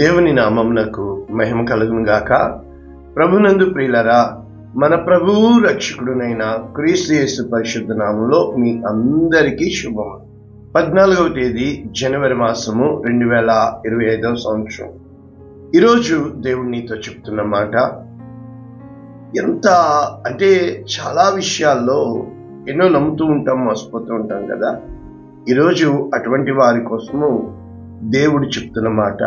దేవుని నామమునకు మహిమ కలుగును గాక. ప్రభునందు ప్రియులరా, మన ప్రభువు రక్షకుడునైన క్రీస్తు యేసు పరిశుద్ధ నామములో మీ అందరికీ శుభము. 14వ తేదీ జనవరి మాసము 2025వ సంవత్సరం. ఈరోజు దేవుడు నీతో చెప్తున్న మాట ఎంత అంటే చాలా విషయాల్లో ఎన్నో నమ్ముతూ ఉంటాం, మోసపోతూ ఉంటాం కదా. ఈరోజు అటువంటి వారి కోసము దేవుడు చెప్తున్న మాట,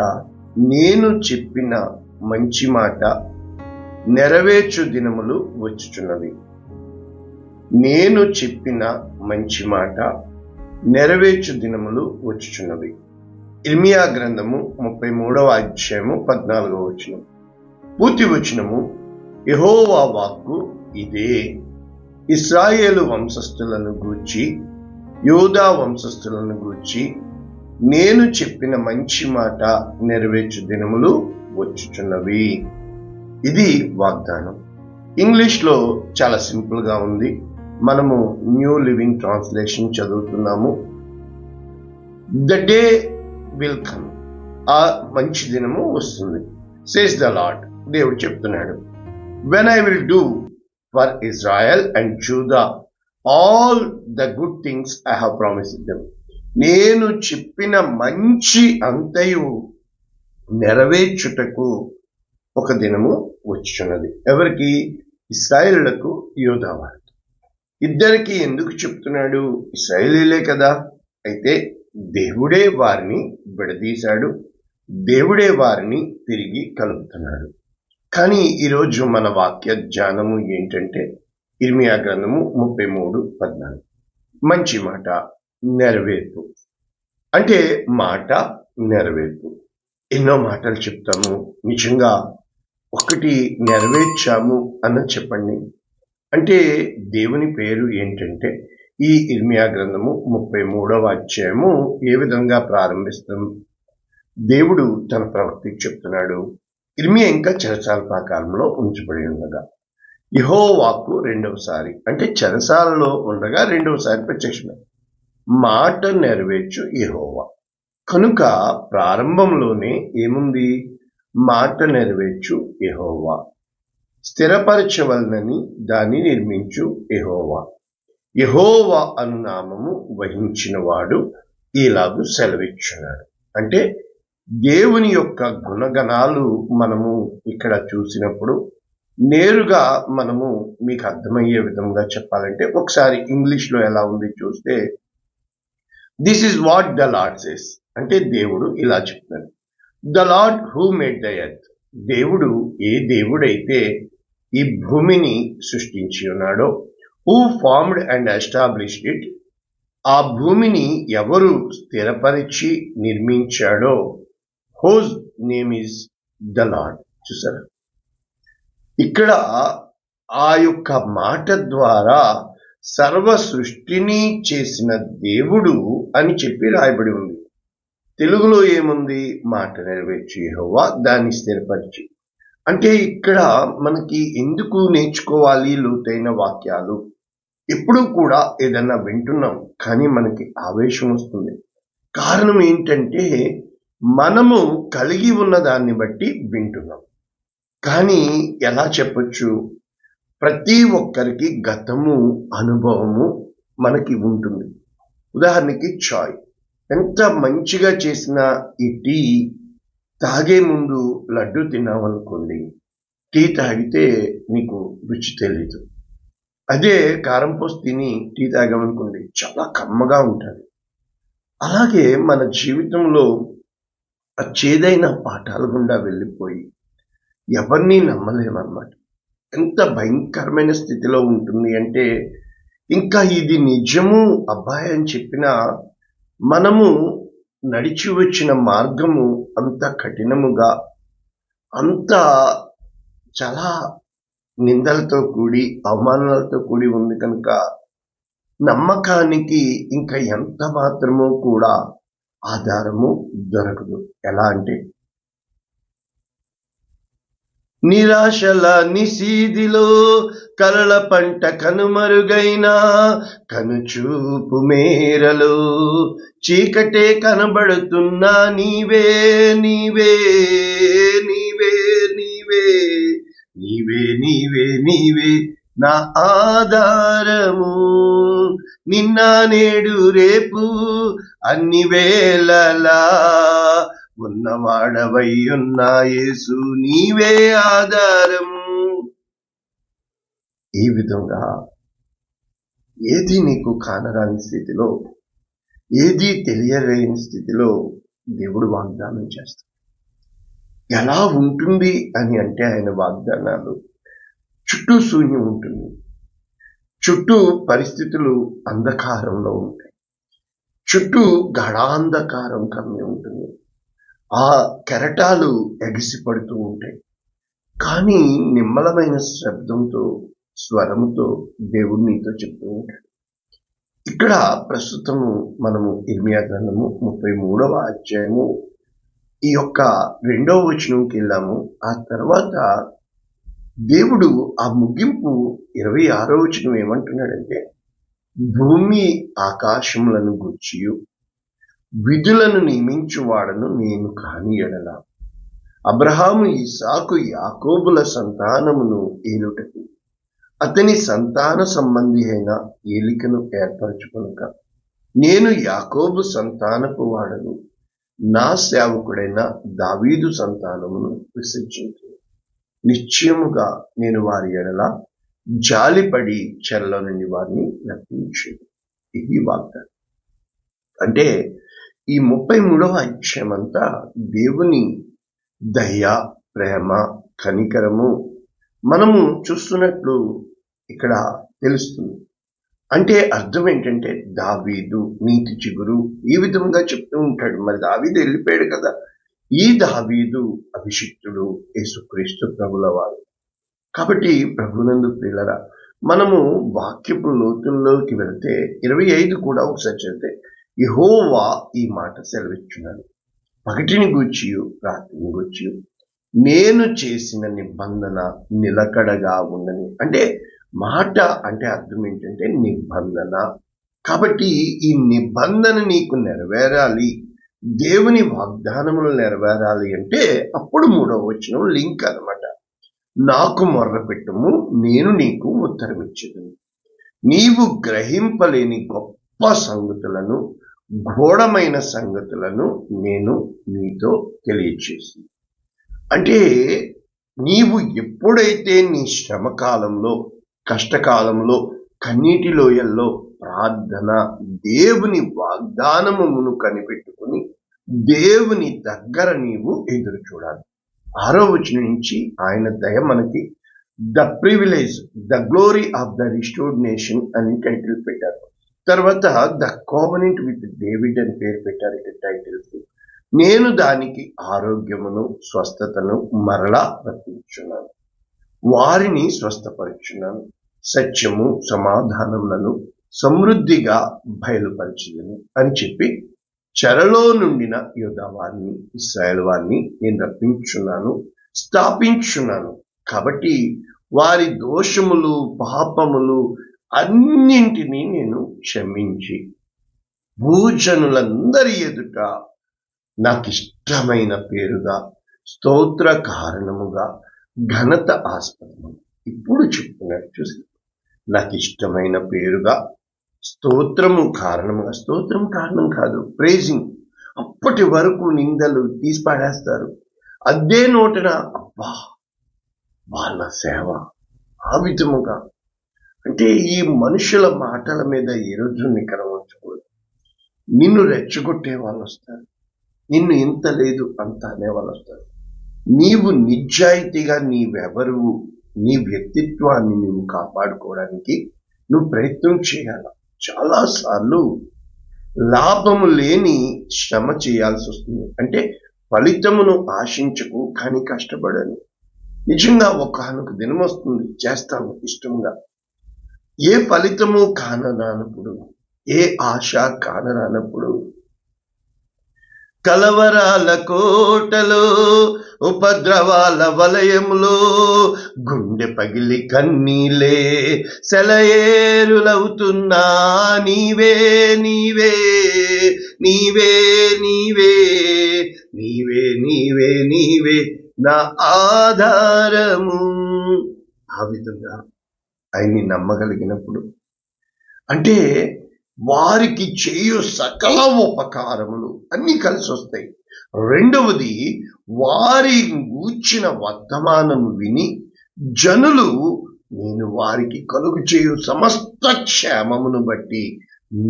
నేను చెప్పిన మంచి మాట నెరవేర్చు దినములు వచ్చుచున్నవి. నేను చెప్పిన మంచి మాట నెరవేర్చు దినములు వచ్చుచున్నవి. ఇర్మియా గ్రంథము 33వ అధ్యాయము 14వ వచనం. పూర్తి వచనము, యెహోవా వాక్కు ఇదే, ఇశ్రాయేలు వంశస్థులను గూర్చి యూదా వంశస్థులను గూర్చి నేను చెప్పిన మంచి మాట నెరవేర్చు దినములు వచ్చుచున్నవి. ఇది వాగ్దానం. ఇంగ్లీష్లో చాలా సింపుల్ గా ఉంది. మనము న్యూ లివింగ్ ట్రాన్స్లేషన్ చదువుతున్నాము. ద డే విల్ కమ్, ఆ మంచి దినము వస్తుంది. సేస్ ద లార్డ్, దేవుడు చెప్తున్నాడు. When I will do for Israel and Judah all the good things I have promised them. నేను చెప్పిన మంచి అంతయు నెరవేర్చుటకు ఒక దినము వచ్చుచున్నది. ఎవరికి? ఇశ్రాయేలులకు, యూదా వారికి. ఇద్దరికి ఎందుకు చెప్తున్నాడు? ఇశ్రాయేలీలే కదా. అయితే దేవుడే వారిని విడదీశాడు, దేవుడే వారిని తిరిగి కలుపుతున్నాడు. కానీ ఈరోజు మన వాక్య ధ్యానము ఏంటంటే ఇర్మియా గ్రంథము 33:14. మంచి మాట నెరవేర్పు. అంటే మాట నెరవేర్పు. ఎన్నో మాటలు చెప్తాము, నిజంగా ఒకటి నెరవేర్చాము అన్న చెప్పండి. అంటే దేవుని పేరు ఏంటంటే ఈ ఇర్మియా గ్రంథము 33వ అధ్యాయము ఏ విధంగా ప్రారంభిస్తాం? దేవుడు తన ప్రవక్తకి చెప్తున్నాడు. ఇర్మియా ఇంకా చెరసాల ప్రాకారంలో ఉంచబడి ఉండగా యెహోవాకు రెండవసారి, అంటే చెరసాలలో ఉండగా రెండవసారి ప్రత్యక్షమే. మాట నెరవేర్చు యెహోవా. కనుక ప్రారంభంలోనే ఏముంది? మాట నెరవేర్చు యెహోవా. స్థిరపరచవలనని దాన్ని నిర్మించు యెహోవా. యెహోవా అను నామము వహించిన వాడు ఇలాగు సెలవిచ్చున్నాడు. అంటే దేవుని యొక్క గుణగణాలు మనము ఇక్కడ చూసినప్పుడు నేరుగా మనము మీకు అర్థమయ్యే విధంగా చెప్పాలంటే ఒకసారి ఇంగ్లీష్లో ఎలా ఉంది చూస్తే, this is what the lord says. అంటే దేవుడు ఇలా చెప్తున్నాడు. The lord who made the earth. దేవుడు ఏ దేవుడైతే ఈ భూమిని సృష్టించి ఉన్నాడో, who formed and established it. ఆ భూమిని ఎవరు స్థిరపరిచి నిర్మించాడో, whose name is the lord. చూసారా, ఇక్కడ ఆ యొక్క మాట ద్వారా సర్వ సృష్టిని చేసిన దేవుడు అని చెప్పి రాయబడి ఉంది. తెలుగులో ఏముంది? మాట నెరవేర్చు యెహోవా, దాన్ని స్థిరపరిచి. అంటే ఇక్కడ మనకి ఎందుకు నేర్చుకోవాలి లోతైన వాక్యాలు? ఎప్పుడు కూడా ఏదన్నా వింటున్నాం కానీ మనకి ఆవేశం వస్తుంది. కారణం ఏంటంటే మనము కలిగి ఉన్న దాన్ని బట్టి వింటున్నాం. కానీ ఎలా చెప్పొచ్చు? ప్రతి ఒక్కరికి గతము, అనుభవము మనకి ఉంటుంది. ఉదాహరణకి చాయ్. ఎంత మంచిగా చేసిన ఈ టీ తాగే ముందు లడ్డు తిన్నామనుకోండి, టీ తాగితే నీకు రుచి తెలీదు. అదే కారం పోసి తిని టీ తాగామనుకోండి, చాలా కమ్మగా ఉంటుంది. అలాగే మన జీవితంలో చేదైన పాఠాల గుండా వెళ్ళిపోయి ఎవరిని నమ్మలేమన్నమాట. ఎంత భయంకరమైన స్థితిలో ఉంటుంది అంటే, ఇంకా ఇది నిజము అబ్బాయి అని చెప్పినా మనము నడిచి వచ్చిన మార్గము అంత కఠినముగా, అంత చాలా నిందలతో కూడి, అవమానాలతో కూడి ఉంది. కనుక నమ్మకానికి ఇంకా ఎంత మాత్రమూ కూడా ఆధారము దొరకదు. ఎలా అంటే, నిరాశల నిశీదిలో కలల పంట కనుమరుగైన కనుచూపు మేరలో చీకటే కనబడుతున్నా నీవే నీవే నీవే నీవే నీవే నీవే నీవే నా ఆధారము. నిన్న నేడు రేపు అన్ని వేళలా ఉన్నవాడవై ఉన్నా యేసు నీవే ఆధారము. ఈ విధంగా ఏది నీకు కానరాని స్థితిలో, ఏది తెలియలేని స్థితిలో దేవుడు వాగ్దానం చేస్తాడు. ఎలా ఉంటుంది అని అంటే ఆయన వాగ్దానాలు చుట్టూ శూన్యం ఉంటుంది, చుట్టూ పరిస్థితులు అంధకారంలో ఉంటాయి, చుట్టూ గాఢాంధకారం కమ్మి ఉంటుంది, ఆ కెరటాలు ఎగిసిపడుతూ ఉంటాయి. కానీ నిమ్మలమైన శబ్దంతో, స్వరంతో దేవుడు నీతో చెప్తూ ఉంటాడు. ఇక్కడ ప్రస్తుతము మనము ఇర్మియా గ్రంథము 33వ అధ్యాయము ఈ యొక్క 2వ వచనంకి వెళ్ళాము. ఆ తర్వాత దేవుడు ఆ ముగింపు 26వ వచనం ఏమంటున్నాడంటే, భూమి ఆకాశములను గూర్చియు విధులను నియమించువాడను నేను కాని ఎడల అబ్రహాము ఇస్సాకు యాకోబుల సంతానమును ఏలుటకు అతని సంతాన సంబంధి అయిన ఏలికను ఏర్పరచుకొనక నేను యాకోబు సంతానపు వాడను, నా సేవకుడైన దావీదు సంతానమును విసర్జించు. నిశ్చయముగా నేను వారి ఎడల జాలిపడి చెరలో నుండి వారిని రప్పించేది. ఇది వాగ్దానం. అంటే ఈ 33వ అధ్యాయం అంతా దేవుని దయ, ప్రేమ, కనికరము మనము చూస్తున్నట్లు ఇక్కడ తెలుస్తుంది. అంటే అర్థం ఏంటంటే దావీదు నీతి చిగురు ఈ విధంగా చెప్తూ ఉంటాడు. మరి దావీదు వెళ్ళిపోయాడు కదా, ఈ దావీదు అభిషిక్తుడు యేసుక్రీస్తు ప్రభుల వారు. కాబట్టి ప్రభునందు ప్రియులరా, మనము వాక్యపు లోతుల్లోకి వెళ్తే 25 కూడా ఒకసారి చదివితే, యెహోవా ఈ మాట సెలవిచ్చున్నాడు, పగటిని గూర్చియు రాత్రిని గూర్చియు నేను చేసిన నిబంధన నిలకడగా ఉండని. అంటే మాట అంటే అర్థం ఏంటంటే నిబంధన. కాబట్టి ఈ నిబంధన నీకు నెరవేరాలి, దేవుని వాగ్దానములు నెరవేరాలి అంటే అప్పుడు 3వ వచనం లింక్ అన్నమాట. నాకు మొర్రపెట్టుము, నేను నీకు ఉత్తరమిచ్చేదను, నీవు గ్రహింపలేని గొప్ప సంగతులను, ఘోరమైన సంగతులను నేను నీతో తెలియచేసి. అంటే నీవు ఎప్పుడైతే నీ శ్రమ కాలంలో, కష్టకాలంలో, కన్నీటి లోయల్లో ప్రార్థన, దేవుని వాగ్దానమును కనిపెట్టుకుని దేవుని దగ్గర నీవు ఎదురు చూడాలి. 6వ వచనం నుంచి ఆయన దయ మనకి the privilege, the glory of the restored nation అని టైటిల్ పెట్టారు. తర్వాత ద కోవెనెంట్ విత్ డేవిడ్ అని పేరు పెట్టారు ఇక్కడ టైటిల్స్. నేను దానికి ఆరోగ్యమును, స్వస్థతను మరలా రప్పించున్నాను, వారిని స్వస్థపరుచున్నాను, సత్యము సమాధానములను సమృద్ధిగా బయలుపరిచిందని అని చెప్పి చెరలో నుండిన యూదా వారిని, ఇశ్రాయేలు వారిని నేను రప్పించున్నాను, స్థాపించున్నాను. కాబట్టి వారి దోషములు, పాపములు అన్నింటినీ నేను క్షమించి భూజనులందరి ఎదుట నాకు ఇష్టమైన పేరుగా, స్తోత్ర కారణముగా, ఘనత ఆస్పదము. ఇప్పుడు చెప్తున్నాడు చూసి, నాకు ఇష్టమైన పేరుగా, స్తోత్రము కారణముగా. స్తోత్రం కారణం కాదు, ప్రేజింగ్. అప్పటి వరకు నిందలు తీసి పాడేస్తారు, అదే నోటన అబ్బా వాళ్ళ సేవ, ఆ విధముగా. అంటే ఈ మనుషుల మాటల మీద ఏ రోజు నికరం ఉంచకూడదు. నిన్ను రెచ్చగొట్టే వాళ్ళు వస్తారు, నిన్ను ఇంత లేదు అంత అనే వాళ్ళు వస్తారు. నీవు నిజాయితీగా నీవెవరు, నీ వ్యక్తిత్వాన్ని నువ్వు కాపాడుకోవడానికి నువ్వు ప్రయత్నం చేయాలి. చాలాసార్లు లాభము లేని శ్రమ చేయాల్సి వస్తుంది. అంటే ఫలితమును ఆశించకు, కానీ కష్టపడను. నిజంగా ఒకానొక దినం వస్తుంది, చేస్తాను ఇష్టంగా. ఏ ఫలితము కానరానప్పుడు, ఏ ఆశ కానరానప్పుడు కలవరాల కోటలో ఉపద్రవాల వలయములో గుండె పగిలి కన్నీలే సెలయేరులవుతున్నా నీవే నీవే నీవే నీవే నీవే నీవే నీవే నా ఆధారము. ఆ విధంగా ఆయన్ని నమ్మగలిగినప్పుడు అంటే వారికి చేయు సకల ఉపకారములు అన్ని కలిసి వస్తాయి. రెండవది, వారి గూర్చిన వర్తమానము విని జనులు నేను వారికి కలుగు చేయు సమస్త క్షేమమును బట్టి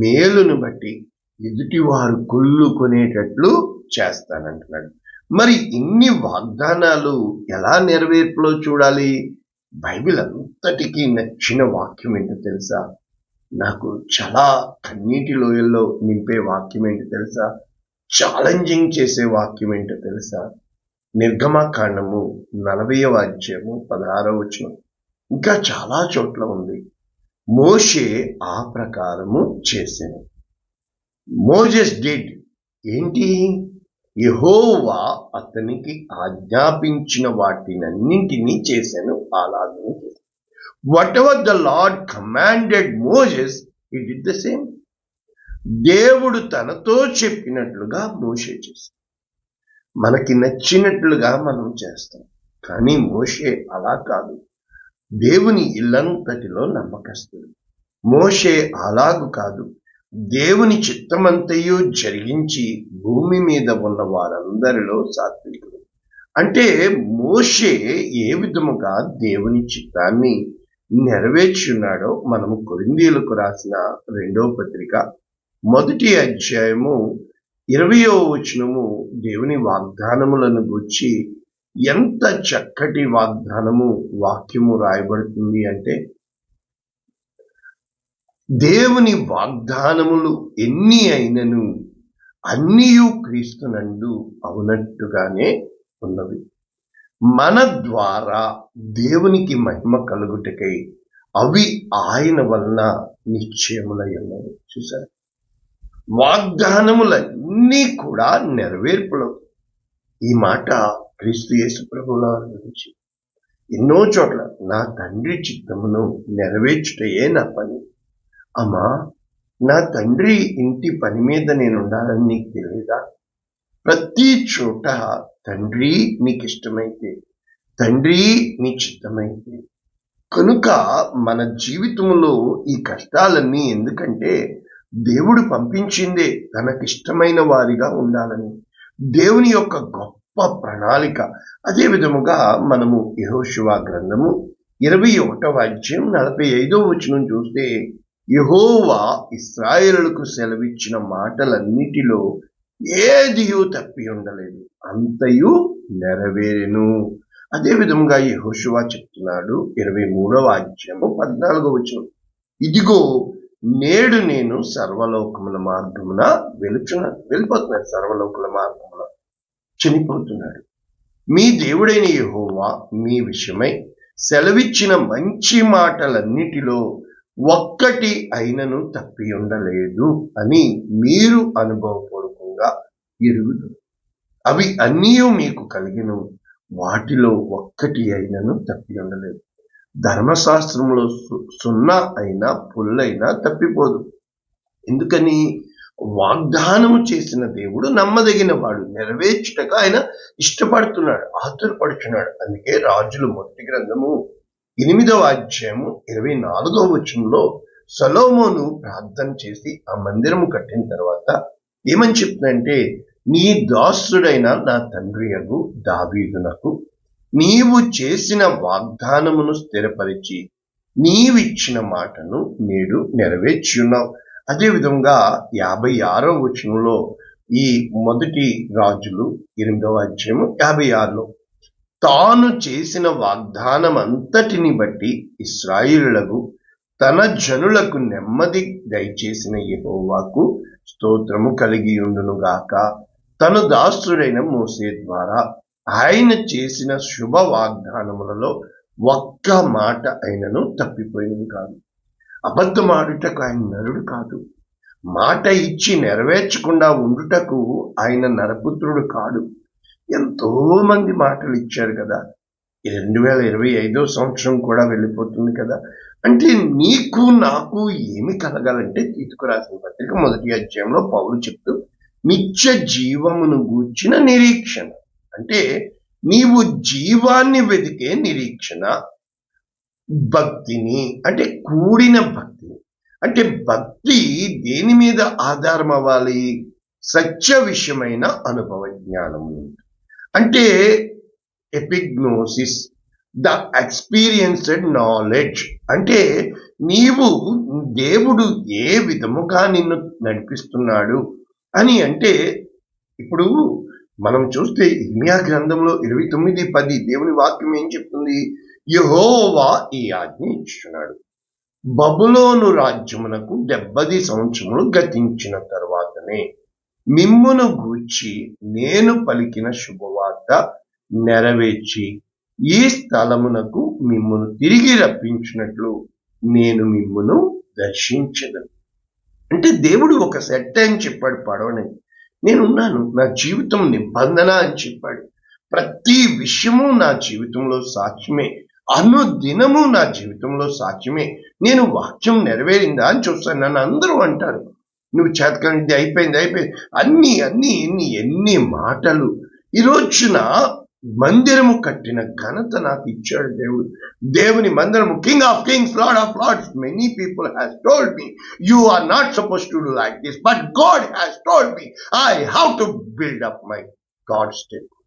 మేలును బట్టి ఎదుటివారు కుళ్ళుకునేటట్లు చేస్తానంటున్నాడు. మరి ఇన్ని వాగ్దానాలు ఎలా నెరవేర్పులో చూడాలి? బైబిల్ అంతటికీ నచ్చిన వాక్యం ఏంటో తెలుసా? నాకు చాలా కన్నీటి లోయల్లో నింపే వాక్యం ఏంటో తెలుసా? ఛాలెంజింగ్ చేసే వాక్యం ఏంటో తెలుసా? నిర్గమకాండము 40వ అధ్యాయము 16వ వచనం. ఇంకా చాలా చోట్ల ఉంది. మోషే ఆ ప్రకారము చేసెను. మోజెస్ డిడ్ ఏంటి? యెహోవా అతనికి ఆజ్ఞాపించిన వాటినన్నింటినీ చేశాను, అలాగనే చేశాను. Whatever the Lord commanded Moses, he did the same. దేవుడు తనతో చెప్పినట్లుగా మోషే చేశాడు. మనకి నచ్చినట్లుగా మనం చేస్తాం, కానీ మోషే అలా కాదు. దేవుని ఇల్లంతటిలో నమ్మకస్తుడు. మోషే అలాగు కాదు. దేవుని చిత్తమంతయు జరిగించి భూమి మీద ఉన్న వారందరిలో సాత్వికుడు. అంటే మోషే ఏ విధముగా దేవుని చిత్తాన్ని నెరవేర్చున్నాడో మనము కొరింథీయులకు రాసిన 2వ పత్రిక 1వ అధ్యాయము 20వ వచనము దేవుని వాగ్దానములను గూర్చి ఎంత చక్కటి వాగ్దానము వాక్యము రాయబడుతుంది అంటే, దేవుని వాగ్దానములు ఎన్ని అయినను అన్నియు క్రీస్తునందు అవునట్టుగానే ఉన్నవి. మన ద్వారా దేవునికి మహిమ కలుగుటకై అవి ఆయన వలన నిశ్చయములై ఉన్నవి. చూసారు, వాగ్దానములన్నీ కూడా నెరవేర్పులు. ఈ మాట క్రీస్తు యేసు ప్రభువుల గురించి ఎన్నో చోట్ల నా తండ్రి చిత్తమును నెరవేర్చుటయే నా పని. అమ్మా, నా తండ్రి ఇంటి పని మీద నేను ఉండాలని నీకు తెలియదా? ప్రతి చోట తండ్రి నీకు ఇష్టమైతే, తండ్రి నీ చిత్తమైతే. కనుక మన జీవితంలో ఈ కష్టాలన్నీ ఎందుకంటే దేవుడు పంపించిందే తనకిష్టమైన వారిగా ఉండాలని. దేవుని యొక్క గొప్ప ప్రణాళిక. అదే విధముగా మనము యెహోషువ గ్రంథము 21వ అధ్యాయం 45వ వచనం చూస్తే, యెహోవా ఇశ్రాయేలులకు సెలవిచ్చిన మాటలన్నిటిలో ఏదియూ తప్పి ఉండలేదు, అంతయు నెరవేరెను. అదే విధంగా యెహోషువ చెప్తున్నాడు 23వ అధ్యాయము 14వ వచనం, ఇదిగో నేడు నేను సర్వలోకముల మార్గమున వెళ్ళిపోతున్నాడు. సర్వలోకముల మార్గమున చనిపోతున్నాడు. మీ దేవుడైన యెహోవా మీ విషయమై సెలవిచ్చిన మంచి మాటలన్నిటిలో ఒక్కటి అయినను తప్పి ఉండలేదు అని మీరు అనుభవపూర్వకంగా ఎరుగుదురు. అవి అన్నీ మీకు కలిగిన వాటిలో ఒక్కటి అయినను తప్పి ఉండలేదు. ధర్మశాస్త్రంలో సున్నా అయినా పుల్లైనా తప్పిపోదు. ఎందుకని? వాగ్దానము చేసిన దేవుడు నమ్మదగిన వాడు, నెరవేర్చుటకు ఆయన ఇష్టపడుతున్నాడు, ఆతురపడుచున్నాడు. అందుకే రాజుల మొదటి గ్రంథము 8వ అధ్యాయము 24వ వచనంలో సొలొమోను ప్రార్థన చేసి ఆ మందిరము కట్టిన తర్వాత ఏమని చెప్తుందంటే, నీ దాసుడైన నా తండ్రి యగు దావీదునకు నీవు చేసిన వాగ్దానమును స్థిరపరిచి నీవిచ్చిన మాటను నేడు నెరవేర్చి ఉన్నావు. అదే విధంగా 56వ వచనంలో ఈ మొదటి రాజులు 8వ అధ్యాయము 56లో తాను చేసిన వాగ్దానం అంతటిని బట్టి ఇశ్రాయేలులకు తన జనులకు నెమ్మది దయచేసిన యెహోవాకు స్తోత్రము కలిగి ఉండునుగాక. తను దాసుడైన మోసే ద్వారా ఆయన చేసిన శుభ వాగ్దానములలో ఒక్క మాట అయినను తప్పిపోయింది కాదు. అబద్ధమాడుటకు ఆయన నరుడు కాదు. మాట ఇచ్చి నెరవేర్చకుండా ఉండుటకు ఆయన నరపుత్రుడు కాడు. ఎంతో మంది మాటలు ఇచ్చారు కదా. 2025 సంవత్సరం కూడా వెళ్ళిపోతుంది కదా. అంటే నీకు నాకు ఏమి కలగాలంటే తీతుకు రాసిన పత్రిక 1వ అధ్యాయంలో పౌలు చెప్తూ నిత్య జీవమును గూర్చిన నిరీక్షణ, అంటే నీవు జీవాన్ని వెతికే నిరీక్షణ, భక్తిని అంటే కూడిన భక్తిని, అంటే భక్తి దేని మీద ఆధారం అవ్వాలి? సత్య విషయమైన అనుభవ జ్ఞానము, అంటే ఎపిగ్నోసిస్, ద ఎక్స్పీరియన్స్డ్ నాలెడ్జ్. అంటే నీవు దేవుడు ఏ విధముగా నిన్ను నడిపిస్తున్నాడు అని. అంటే ఇప్పుడు మనం చూస్తే ఇర్మియా గ్రంథంలో 29:10 దేవుని వాక్యం ఏం చెప్తుంది? యెహోవా ఈ ఆజ్ఞ ఇచ్చుచున్నాడు, బబులోను రాజ్యమునకు 70 సంవత్సరములు గతించిన తరువాతనే మిమ్మును గూర్చి నేను పలికిన శుభవార్త నెరవేర్చి ఈ స్థలమునకు మిమ్మును తిరిగి రప్పించినట్లు నేను మిమ్మును దర్శించదను. అంటే దేవుడు ఒక సెట్ టైం చెప్పాడు పడవని, నేనున్నాను, నా జీవితం నిబంధన అని చెప్పాడు. ప్రతి విషయము నా జీవితంలో సాక్ష్యమే, అనుదినము నా జీవితంలో సాక్ష్యమే. నేను వాక్యం నెరవేరిందా అని చూస్తాను. నన్ను అందరూ అంటారు, నువ్వు చేతకానిది అయిపోయింది ఎన్ని మాటలు. ఈ రోజున మందిరము కట్టిన ఘనత నాకు ఇచ్చాడు దేవుడు. దేవుని మందిరము, king of kings, lord of lords. Many people has told me you are not suppose to do like this, but God has told me I have to build up my God's temple.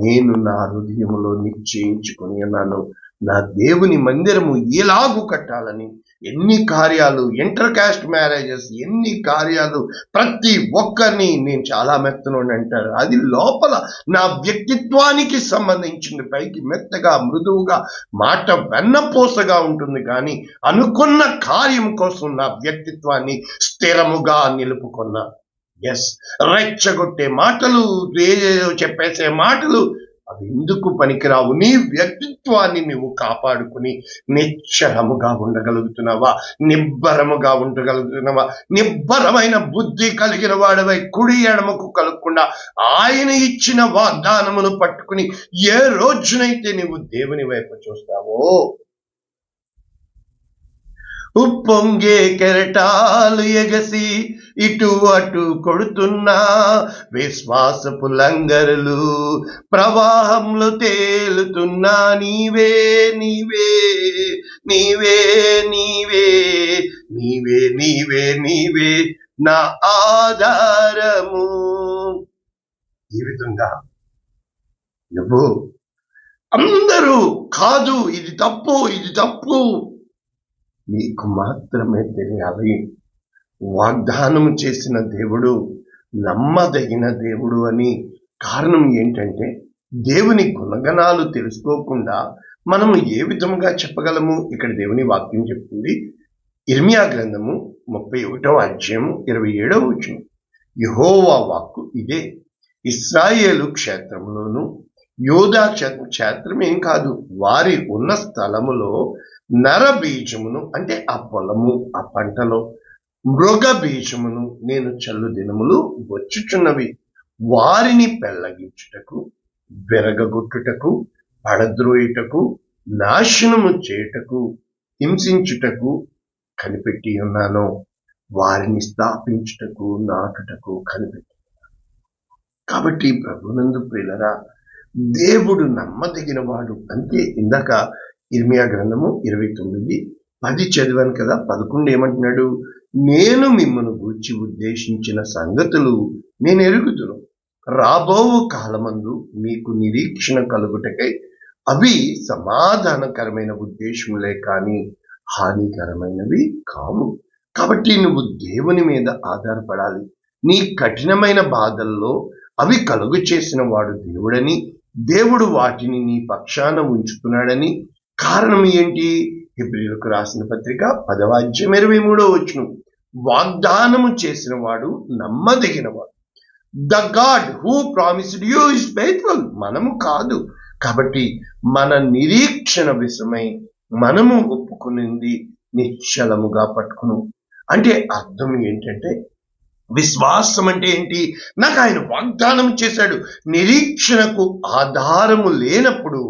నేను నా హృదయములో నిశ్చయించుకుని ఉన్నాను, నా దేవుని మందిరము ఎలాగూ కట్టాలని. ఎన్ని కార్యాలు, ఇంటర్ కాస్ట్ మ్యారేజెస్, ఎన్ని కార్యాలు, ప్రతి ఒక్కరిని నేను చాలా మెత్తనోని అంటారు. అది లోపల నా వ్యక్తిత్వానికి సంబంధించింది. పైకి మెత్తగా మృదువుగా మాట వెన్నపోసగా ఉంటుంది, కానీ అనుకున్న కార్యం కోసం నా వ్యక్తిత్వాన్ని స్థిరముగా నిలుపుకున్నా. రెచ్చగొట్టే మాటలు, చెప్పేసే మాటలు అవి ఎందుకు పనికిరావు. నీ వ్యక్తిత్వాన్ని నువ్వు కాపాడుకుని నిశ్చలముగా ఉండగలుగుతున్నావా? నిబ్బరముగా ఉండగలుగుతున్నావా? నిబ్బరమైన బుద్ధి కలిగిన వాడవై కుడి ఎడమకు కలుగకుండా ఆయన ఇచ్చిన వాగ్దానమును పట్టుకుని ఏ రోజునైతే నువ్వు దేవుని వైపు చూస్తావో, ఉప్పొంగే కెరటాలు ఎగసి ఇటు అటు కొడుతున్నా విశ్వాసపు లంగరులు ప్రవాహంలో తేలుతున్నా నీవే నీవే నీవే నీవే నీవే నీవే నీవే నా ఆధారము. ఈ విధంగా నువ్వు అందరూ కాదు, ఇది తప్పు, ఇది తప్పు, నీకు మాత్రమే తెలియాలి. వాగ్దానం చేసిన దేవుడు నమ్మదగిన దేవుడు అని. కారణం ఏంటంటే దేవుని గుణగణాలు తెలుసుకోకుండా మనము ఏ విధముగా చెప్పగలము? ఇక్కడ దేవుని వాక్యం చెప్తుంది, ఇర్మియా గ్రంథము 31వ అధ్యాయం 27వ వచనం, యెహోవా వాక్కు ఇదే, ఇశ్రాయేలు క్షేత్రంలోను యోధా క్షేత్రం ఏం కాదు, వారి ఉన్న స్థలములో నర బీజమును, అంటే ఆ పొలము ఆ పంటలో మృగ బీజమును నేను చల్లు దినములు వచ్చుచున్నవి, వారిని పెళ్లగించుటకు, బెరగగొట్టుటకు, పడద్రోయుటకు, నాశనము చేయుటకు, హింసించుటకు కనిపెట్టి ఉన్నాను, వారిని స్థాపించుటకు, నాటుటకు కనిపెట్టి. కాబట్టి ప్రభునందు ప్రియులరా, దేవుడు నమ్మదగిన వాడు. అంతే. ఇందాక ఇర్మియా గ్రంథము 29:10 చదివాను కదా. 11 ఏమంటున్నాడు? నేను మిమ్మల్ని గూర్చి ఉద్దేశించిన సంగతులు నేను ఎరుగుదును, రాబో కాలమందు మీకు నిరీక్షణ కలుగుటకై అవి సమాధానకరమైన ఉద్దేశములే కానీ హానికరమైనవి కావు. కాబట్టి నువ్వు దేవుని మీద ఆధారపడాలి. నీ కఠినమైన బాధల్లో అవి కలుగు చేసిన వాడు దేవుడని, దేవుడు వాటిని నీ పక్షాన ఉంచుతున్నాడని. కారణం ఏంటి? హెబ్రీయులకు రాసిన పత్రిక 10వ అధ్యాయం 23వ వచనం, వాగ్దానము చేసిన వాడు నమ్మదగిన వాడు. The God who promised you is faithful. మనము కాదు. కాబట్టి మన నిరీక్షణ విషయమై మనము ఒప్పుకునింది నిశ్చలముగా పట్టుకును. అంటే అర్థం ఏంటంటే విశ్వాసం అంటే ఏంటి? నాకు ఆయన వాగ్దానం చేశాడు. నిరీక్షణకు ఆధారము లేనప్పుడు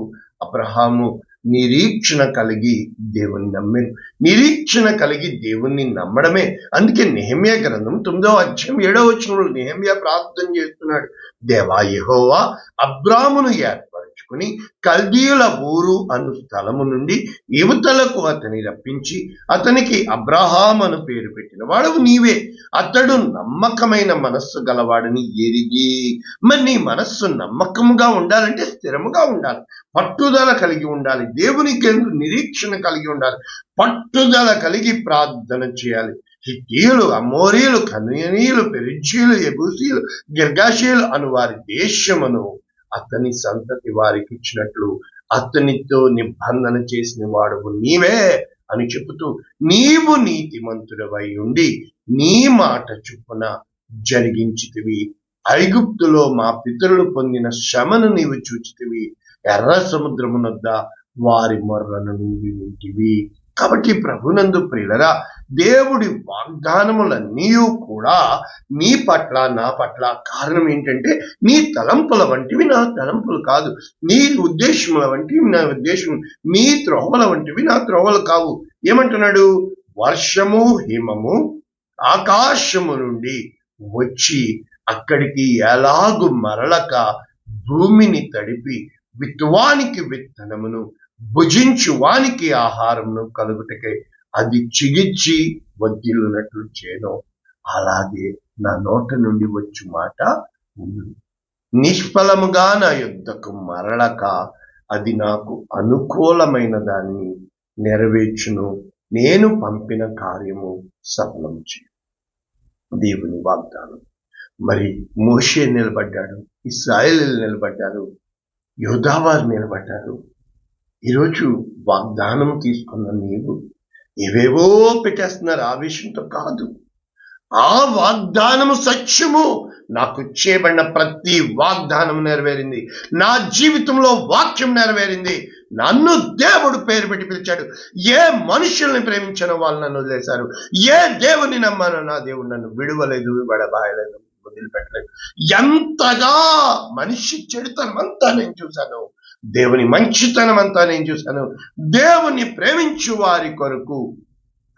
అబ్రహాము నిరీక్షణ కలిగి దేవుని నమ్మాను. నిరీక్షణ కలిగి దేవుణ్ణి నమ్మడమే. అందుకే నెహెమ్యా గ్రంథం 9వ అధ్యాయం 7వ వచనంలో నెహెమ్యా ప్రార్థన చేస్తున్నాడు. దేవా యెహోవా అబ్రామును ఏర్పరచుకుని కల్దీయుల ఊరు అను స్థలము నుండి యువతలకు అతని రప్పించి అతనికి అబ్రహాం అను పేరు పెట్టిన వాడవు నీవే. అతడు నమ్మకమైన మనస్సు గలవాడని ఎరిగి. మరి నీ మనస్సు నమ్మకముగా ఉండాలంటే స్థిరముగా ఉండాలి, పట్టుదల కలిగి ఉండాలి, దేవునికి నిరీక్షణ కలిగి ఉండాలి, పట్టుదల కలిగి ప్రార్థన చేయాలి. హిత్తీయులు, అమోరీయులు, కనయనీయులు, పెరిజ్జీయులు, యెబూసీయులు, గిర్గాషీయులు అను వారి దేశమును అతని సంతతి వారికి ఇచ్చినట్లు అతనితో నిబంధన చేసిన వాడవు నీవే అని చెబుతూ, నీవు నీతిమంతుడవై ఉండి నీ మాట చొప్పున జరిగించితివి. ఐగుప్తులో మా పితరులు పొందిన శ్రమను నీవు చూచితివి. ఎర్ర సముద్రమునొద్ద వారి మొర్రను నీవు వింటివి. కాబట్టి ప్రభునందు ప్రియులరా, దేవుడి వాగ్దానములన్నీ కూడా మీ పట్ల నా పట్ల కారణం ఏంటంటే నీ తలంపుల వంటివి నా తలంపులు కాదు, నీ ఉద్దేశముల వంటివి నా ఉద్దేశం, నీ త్రోవల వంటివి నా త్రోవలు కావు. ఏమంటున్నాడు? వర్షము హిమము ఆకాశము నుండి వచ్చి అక్కడికి ఎలాగు మరలక భూమిని తడిపి విత్తువానికి విత్తనమును భుజించువానికి ఆహారమును కలుగుటకే అది చిగిచ్చి వద్దిల్లునట్లు చేయను, అలాగే నా నోట నుండి వచ్చు మాట ఉంది. నిష్ఫలముగా నా యుద్ధకు మరలక అది నాకు అనుకూలమైన దాన్ని నెరవేర్చును. నేను పంపిన కార్యము సఫలం చేయు. దేవుని వాగ్దానం. మరి మోషే నిలబడ్డాడు, ఇశ్రాయేలీయులు నిలబడ్డారు, యోధావారు నిలబడ్డారు. ఈరోజు వాగ్దానం తీసుకున్న నీవు ఏవేవో పెట్టేస్తున్నారు, ఆవేశంతో కాదు. ఆ వాగ్దానము సత్యము. నాకు చేయబడిన ప్రతి వాగ్దానం నెరవేరింది. నా జీవితంలో వాక్యం నెరవేరింది. నన్ను దేవుడు పేరు పెట్టి పిలిచాడు. ఏ మనుషుల్ని ప్రేమించానో వాళ్ళు నన్ను వదిలేశారు. ఏ దేవుని నమ్మానో నా దేవుడు నన్ను విడవలేదు, విడబాయలేదు, వదిలిపెట్టలేదు. ఎంతగా మనిషి చెడుతనం అంతా నేను చూశాను, దేవుని మంచితనం అంతా నేను చూశాను. దేవుని ప్రేమించు వారి కొరకు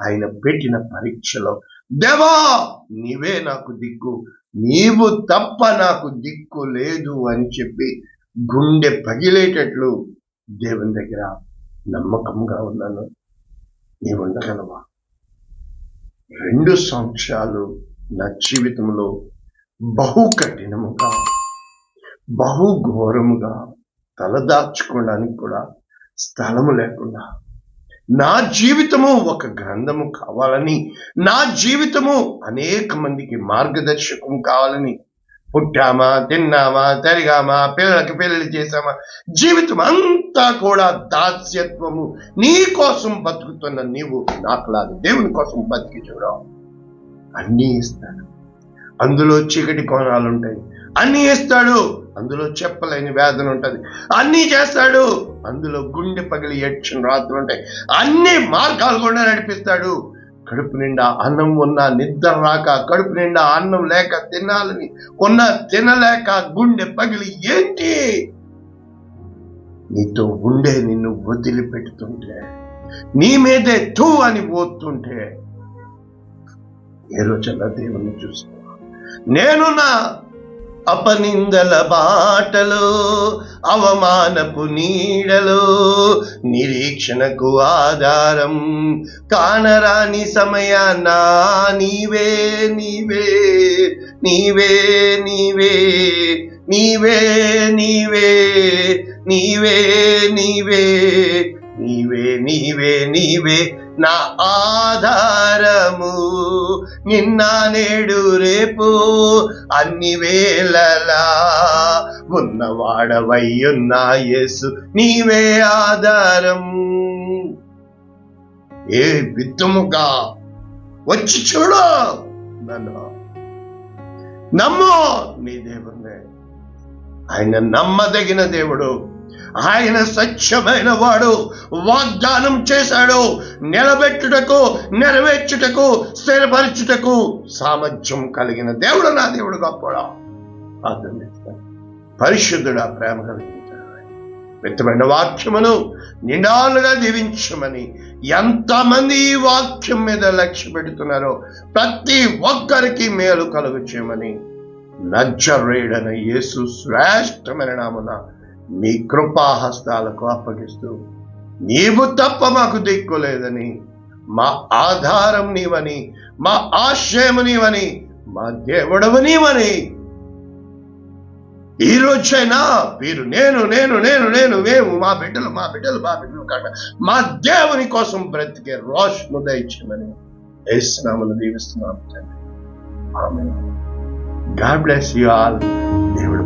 ఆయన పెట్టిన పరీక్షలో, దేవా నీవే నాకు దిక్కు, నీవు తప్ప నాకు దిక్కు లేదు అని చెప్పి గుండె పగిలేటట్లు దేవుని దగ్గర నమ్మకంగా ఉన్నాను. నీవు ఉండగలవా? 2 సంవత్సరాలు నా జీవితంలో బహు కఠినముగా, బహు ఘోరముగా, తలదాచుకోవడానికి కూడా స్థలము లేకుండా, నా జీవితము ఒక గ్రంథము కావాలని, నా జీవితము అనేక మందికి మార్గదర్శకం కావాలని, పుట్టామా, తిన్నామా, తిరిగామా, పిల్లలకి పెళ్లి చేశామా, జీవితం అంతా కూడా దాస్యత్వము. నీ కోసం బతుకుతున్న నీవు నాకులాగా దేవుని కోసం బతికి చూడవు. అన్నీ ఇస్తాడు, అందులో చీకటి కోణాలు ఉంటాయి. అన్నీ ఇస్తాడు, అందులో చెప్పలేని వేదన ఉంటుంది. అన్నీ చేస్తాడు, అందులో గుండె పగిలి ఏడ్చిన రాత్రులు ఉంటాయి. అన్ని మార్గాలు కూడా నడిపిస్తాడు. కడుపు నిండా అన్నం ఉన్నా నిద్ర రాక, కడుపు నిండా అన్నం లేక, తినాలని ఉన్నా తినలేక, గుండె పగిలి ఏంటి నీతో ఉండే నిన్ను వదిలిపెడుతుంటే, నీ మీదే తూ అని పోతుంటే, ఏ రోజన్నా దేవుణ్ణి చూసుకో. నేను నా అపనిందల బాటలో, అవమానపు నీడలో, నిరీక్షణకు ఆధారం కానరాని సమయాన నీవే నీవే నీవే నీవే నీవే నీవే నీవే నీవే నీవే నీవే నీవే నా ఆధారము. నిన్న నేడు రేపు అన్ని వేళలా ఉన్నవాడవయ్యున్నా యేసు నీవే ఆధారం. ఏ విధముగా వచ్చి చూడు, నన్ను నమ్ము. నీ దేవుడే ఆయన, నమ్మదగిన దేవుడు. ఆయన సత్యమైన వాడు, వాగ్దానం చేశాడు, నిలబెట్టుటకు, నెరవేర్చుటకు, స్థిరపరచుటకు సామర్థ్యం కలిగిన దేవుడు. నా దేవుడు గొప్పడా, పరిశుద్ధుడా, ప్రేమ కలిగించాడు. వ్యక్తమైన వాక్యమును నిండాలుగా దీవించమని, ఎంతమంది ఈ వాక్యం మీద లక్ష్య పెడుతున్నారో ప్రతి ఒక్కరికి మేలు కలుగు చేయమని నజరేయుడైన యేసు శ్రేష్టమైన నామమున మీ కృపాహస్తాలకు అప్పగిస్తూ, నీవు తప్ప మాకు దిక్కు లేదని, మా ఆధారం నీవని, మా ఆశ్రయము నీవని, మా దేవుడవు నీవని ఈ రోజైనా వీరు నేను మేము మా బిడ్డలు కాక మా దేవుని కోసం బ్రతికే రోషను దయచేయమని యేసు నామమున దీవిస్తున్నాము తండ్రి. ఆమేన్. God bless you all. దేవుడు